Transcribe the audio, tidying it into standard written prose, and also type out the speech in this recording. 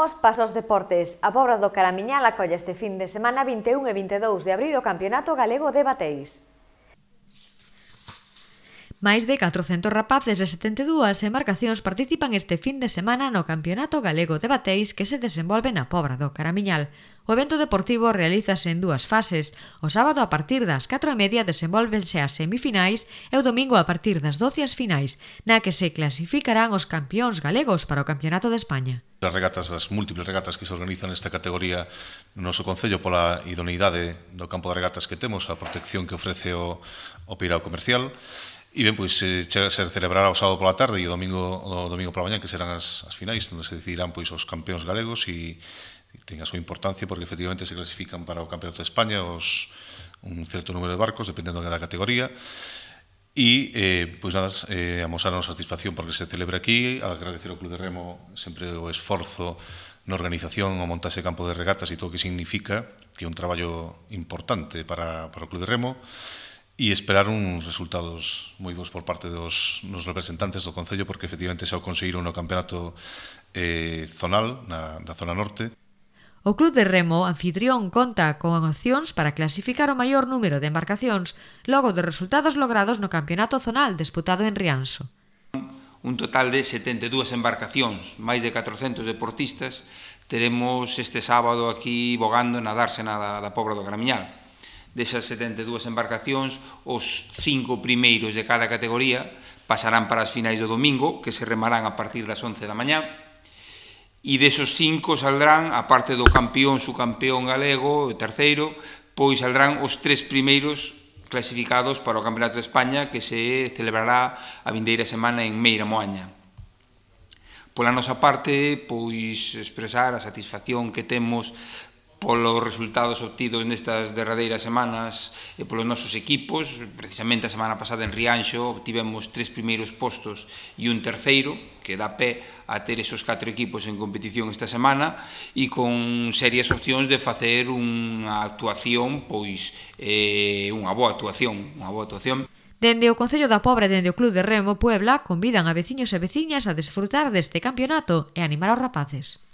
Vamos pasos deportes. A Pobra do Caramiñal acolle este fin de semana 21 e 22 de abril o Campeonato Galego de Bateis. Máis de 400 rapaces de 72 embarcacións participan este fin de semana no Campeonato Galego de Bateis que se desenvolve na Pobra do Caramiñal. O evento deportivo realízase en dúas fases. O sábado a partir das 4:30 desenvólvense as semifinais e o domingo a partir das 12 as finais, na que se clasificarán os campións galegos para o Campeonato de España. As regatas, as múltiples regatas que se organizan nesta categoría no noso concello pola idoneidade do campo de regatas que temos, a protección que ofrece o Peirao Comercial. E ben, pois, se celebrará o sábado pola tarde e o domingo pola mañá, que serán as finais, onde se decidirán pois, os campeóns galegos e ten a súa importancia porque efectivamente se clasifican para o Campeonato de España un certo número de barcos, dependendo da categoría. E, pois nada, amosar a nosa satisfacción porque se celebra aquí, agradecer ao Club de Remo sempre o esforzo na organización, o montaxe de campo de regatas e todo o que significa, que é un traballo importante para o Club de Remo, e esperar uns resultados moi bons por parte dos representantes do Concello, porque efectivamente xa o conseguiron no campeonato zonal, na zona norte. O Club de Remo anfitrión conta con opcións para clasificar o maior número de embarcacións logo dos resultados logrados no campeonato zonal disputado en Rianxo. Un total de 72 embarcacións, máis de 400 deportistas, teremos este sábado aquí bogando na dársena da Pobra do Caramiñal. Desas 72 embarcacións, os 5 primeiros de cada categoría pasarán para as finais do domingo, que se remarán a partir das 11 da mañá, e desos 5 saldrán, a parte do campeón, subcampeón galego, o terceiro, pois saldrán os 3 primeiros clasificados para o Campeonato de España, que se celebrará a vindeira semana en Meira Moaña. Pola nosa parte, pois expresar a satisfacción que temos polos resultados obtidos nestas derradeiras semanas e polos nosos equipos. Precisamente a semana pasada en Rianxo obtivemos 3 primeiros postos e un terceiro, que dá pé a ter esos 4 equipos en competición esta semana e con serias opcións de facer unha actuación, pois unha boa actuación. Dende o Concello da Pobra e dende o Club de Remo Puebla convidan a veciños e veciñas a desfrutar deste campeonato e animar aos rapaces.